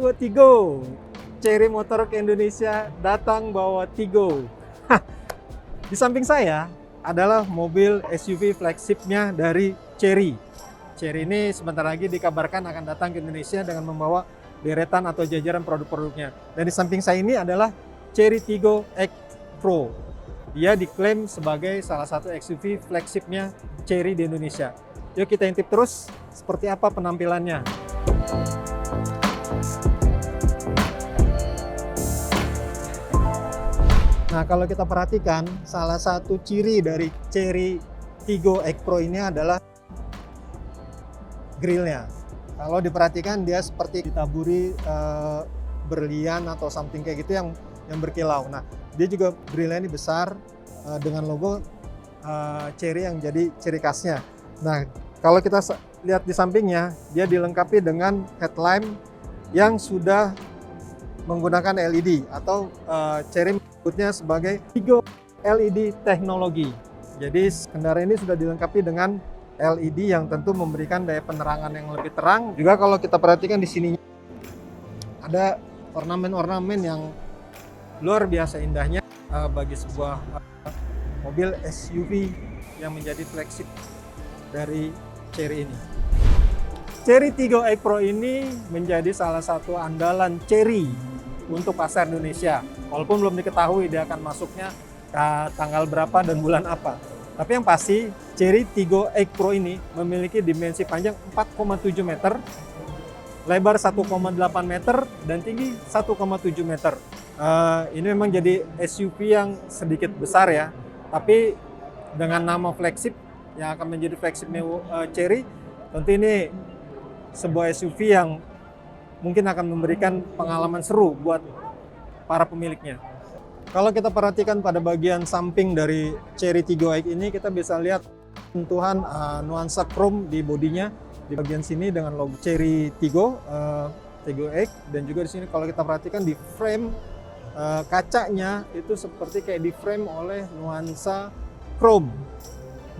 Tigo Tigo. Chery Motor ke Indonesia datang bawa Tigo. Di samping saya adalah mobil SUV flagshipnya dari Chery. Chery ini sebentar lagi dikabarkan akan datang ke Indonesia dengan membawa deretan atau jajaran produk-produknya. Dan di samping saya ini adalah Chery Tiggo X Pro. Dia diklaim sebagai salah satu SUV flagshipnya Chery di Indonesia. Yuk kita intip terus seperti apa penampilannya. Nah, kalau kita perhatikan, salah satu ciri dari Chery Tiggo X Pro ini adalah grillnya. Kalau diperhatikan dia seperti ditaburi berlian atau something kayak gitu yang berkilau. Nah, dia juga grillnya ini besar dengan logo Chery yang jadi ciri khasnya. Nah, kalau kita lihat di sampingnya, dia dilengkapi dengan headlamp yang sudah menggunakan LED atau Chery menyebutnya sebagai Tiggo LED teknologi. Jadi kendaraan ini sudah dilengkapi dengan LED yang tentu memberikan daya penerangan yang lebih terang. Juga kalau kita perhatikan di sini ada ornamen-ornamen yang luar biasa indahnya bagi sebuah mobil SUV yang menjadi flagship dari Chery ini. Chery Tiggo X Pro ini menjadi salah satu andalan Chery untuk pasar Indonesia. Walaupun belum diketahui dia akan masuknya ke tanggal berapa dan bulan apa. Tapi yang pasti, Chery Tiggo X Pro ini memiliki dimensi panjang 4,7 meter, lebar 1,8 meter, dan tinggi 1,7 meter. Ini memang jadi SUV yang sedikit besar ya, tapi dengan nama flagship yang akan menjadi flagshipnya Chery, tentu ini sebuah SUV yang mungkin akan memberikan pengalaman seru buat para pemiliknya. Kalau kita perhatikan pada bagian samping dari Chery Tiggo X ini, kita bisa lihat sentuhan nuansa chrome di bodinya di bagian sini dengan logo Chery Tiggo X, dan juga di sini kalau kita perhatikan di frame kacanya itu seperti kayak di frame oleh nuansa chrome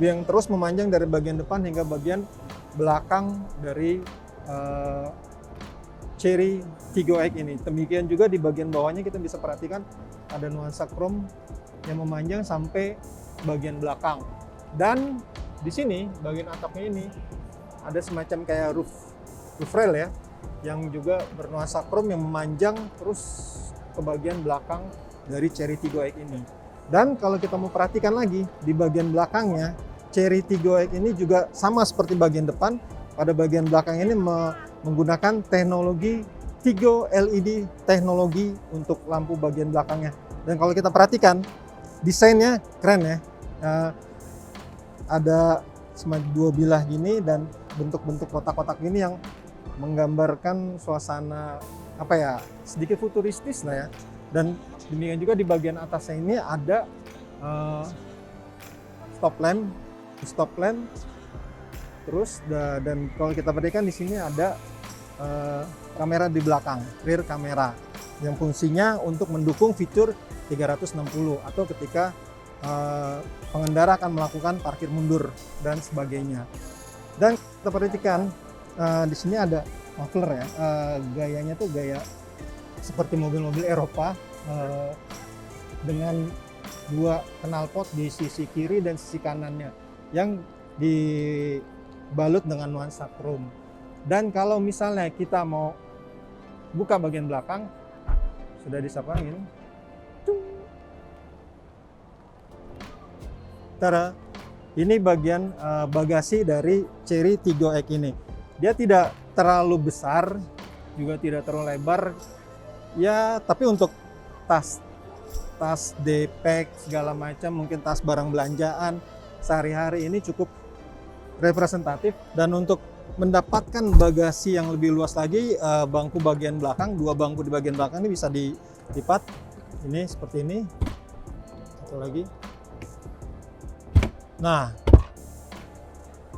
yang terus memanjang dari bagian depan hingga bagian belakang dari Chery Tiggo X ini. Demikian juga di bagian bawahnya kita bisa perhatikan ada nuansa chrome yang memanjang sampai bagian belakang. Dan di sini bagian atapnya ini ada semacam kayak roof rail ya, yang juga bernuansa chrome yang memanjang terus ke bagian belakang dari Chery Tiggo X ini. Dan kalau kita mau perhatikan lagi di bagian belakangnya, Chery Tiggo X ini juga sama seperti bagian depan. Pada bagian belakang ini menggunakan teknologi Tiggo LED teknologi untuk lampu bagian belakangnya. Dan kalau kita perhatikan, desainnya keren ya. Ada semacam dua bilah gini dan bentuk-bentuk kotak-kotak gini yang menggambarkan suasana apa ya, sedikit futuristis lah ya. Dan demikian juga di bagian atasnya ini ada stop lamp. Terus dan kalau kita perhatikan di sini ada kamera di belakang, rear kamera, yang fungsinya untuk mendukung fitur 360 atau ketika pengendara akan melakukan parkir mundur dan sebagainya. Dan kita perhatikan di sini ada muffler ya, gayanya tuh gaya seperti mobil-mobil Eropa dengan dua knalpot di sisi kiri dan sisi kanannya yang dibalut dengan nuansa chrome. Dan kalau misalnya kita mau buka bagian belakang, sudah disapangin. Tara, ini bagian bagasi dari Chery Tiggo X ini. Dia tidak terlalu besar, juga tidak terlalu lebar. Ya, tapi untuk tas D-pack segala macam, mungkin tas barang belanjaan sehari-hari ini cukup representatif. Dan untuk mendapatkan bagasi yang lebih luas lagi, bangku bagian belakang, dua bangku di bagian belakang ini bisa dilipat. Ini seperti ini. Satu lagi. Nah,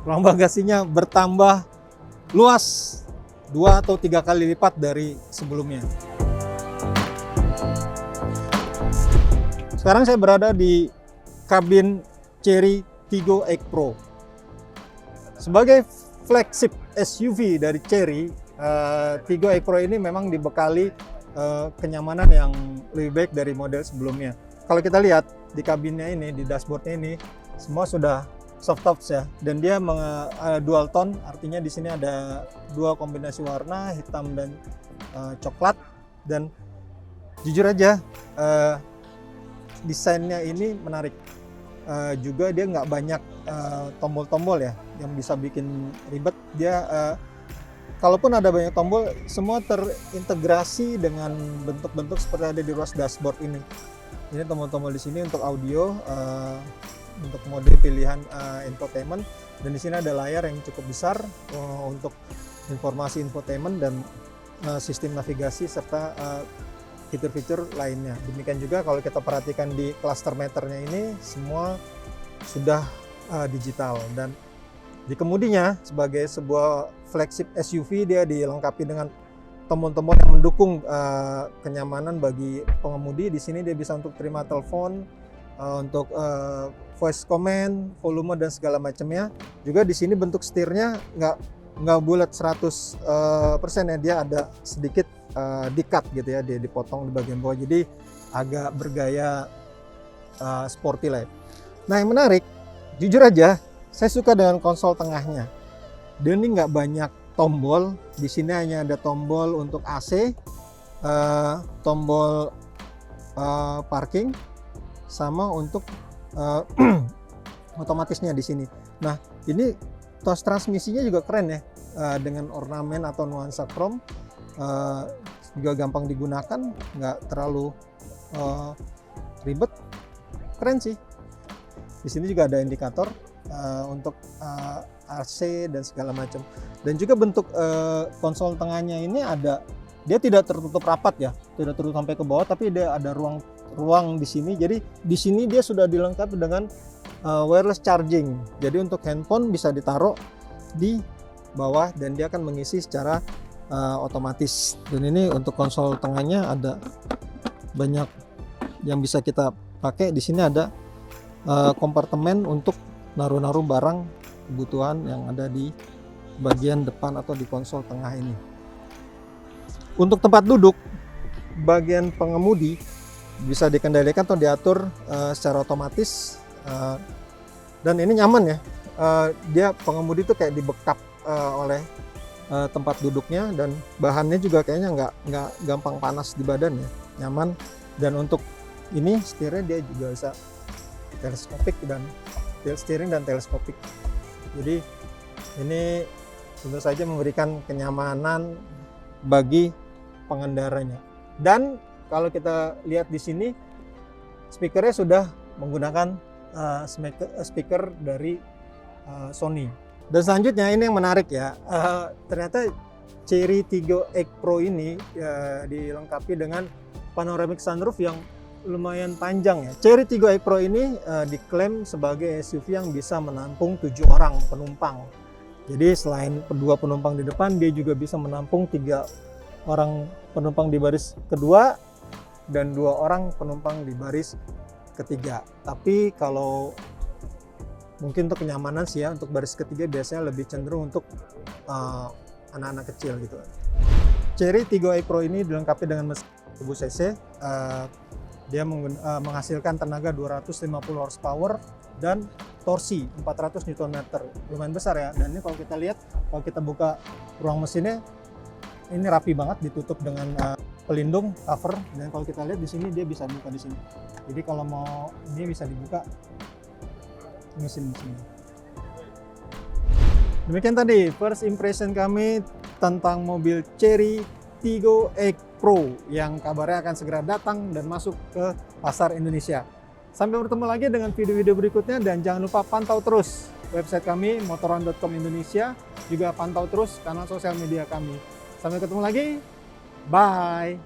ruang bagasinya bertambah luas 2 atau 3 kali lipat dari sebelumnya. Sekarang saya berada di kabin Chery Tiggo X Pro. Sebagai flagship SUV dari Chery, Tigo e Pro ini memang dibekali kenyamanan yang lebih baik dari model sebelumnya. Kalau kita lihat di kabinnya ini, di dashboardnya ini, semua sudah soft touch ya, dan dia dual tone, artinya di sini ada dua kombinasi warna, hitam dan coklat. Dan jujur aja, desainnya ini menarik. Juga dia nggak banyak tombol-tombol ya, yang bisa bikin ribet. Dia kalaupun ada banyak tombol, semua terintegrasi dengan bentuk-bentuk seperti ada di ruas dashboard ini. Ini tombol-tombol di sini untuk audio, untuk mode pilihan infotainment, dan di sini ada layar yang cukup besar untuk informasi infotainment dan sistem navigasi serta fitur-fitur lainnya. Demikian juga kalau kita perhatikan di cluster meternya ini, semua sudah digital, dan di kemudinya sebagai sebuah flagship SUV dia dilengkapi dengan tombol-tombol yang mendukung kenyamanan bagi pengemudi. Di sini dia bisa untuk terima telepon, untuk voice command, volume dan segala macamnya. Juga di sini bentuk setirnya nggak bulat 100% ya, dia ada sedikit di-cut gitu ya, dia dipotong di bagian bawah, jadi agak bergaya sporty lah. Nah, yang menarik, jujur aja, saya suka dengan konsol tengahnya. Dia ini nggak banyak tombol. Di sini hanya ada tombol untuk AC, tombol parking, sama untuk otomatisnya di sini. Nah, ini tos transmisinya juga keren ya, dengan ornamen atau nuansa chrome, juga gampang digunakan, nggak terlalu ribet, keren sih. Di sini juga ada indikator untuk AC dan segala macam. Dan juga bentuk konsol tengahnya ini dia tidak tertutup rapat ya, tidak tertutup sampai ke bawah, tapi dia ada ruang di sini. Jadi di sini dia sudah dilengkapi dengan wireless charging. Jadi untuk handphone bisa ditaruh di bawah dan dia akan mengisi secara otomatis. Dan ini untuk konsol tengahnya ada banyak yang bisa kita pakai. Di sini ada kompartemen untuk naruh-naruh barang kebutuhan yang ada di bagian depan atau di konsol tengah ini. Untuk tempat duduk, bagian pengemudi bisa dikendalikan atau diatur secara otomatis, dan ini nyaman ya. Dia pengemudi tuh kayak dibekap oleh tempat duduknya, dan bahannya juga kayaknya nggak gampang panas di badan ya, nyaman. Dan untuk ini setirnya dia juga bisa teleskopik dan steering dan teleskopik. Jadi ini tentu saja memberikan kenyamanan bagi pengendaranya. Dan kalau kita lihat di sini, speakernya sudah menggunakan speaker dari Sony. Dan selanjutnya ini yang menarik ya, ternyata Chery Tiggo X Pro ini dilengkapi dengan panoramic sunroof yang lumayan panjang ya. Chery Tiggo X Pro ini diklaim sebagai SUV yang bisa menampung 7 orang penumpang. Jadi selain 2 penumpang di depan, dia juga bisa menampung 3 orang penumpang di baris kedua dan 2 orang penumpang di baris ketiga. Tapi kalau mungkin untuk kenyamanan sih ya, untuk baris ketiga biasanya lebih cenderung untuk anak-anak kecil gitu. Chery Tiggo X Pro ini dilengkapi dengan mesin 1000 cc. Dia menghasilkan tenaga 250 horsepower dan torsi 400 Nm. Lumayan besar ya. Dan ini kalau kita lihat, kalau kita buka ruang mesinnya, ini rapi banget, ditutup dengan pelindung cover. Dan kalau kita lihat di sini, dia bisa buka di sini. Jadi kalau mau ini bisa dibuka mesin-mesinnya. Demikian tadi first impression kami tentang mobil Chery Tiggo X Pro yang kabarnya akan segera datang dan masuk ke pasar Indonesia. Sampai bertemu lagi dengan video-video berikutnya, dan jangan lupa pantau terus website kami motoron.com Indonesia, juga pantau terus kanal sosial media kami. Sampai ketemu lagi, bye!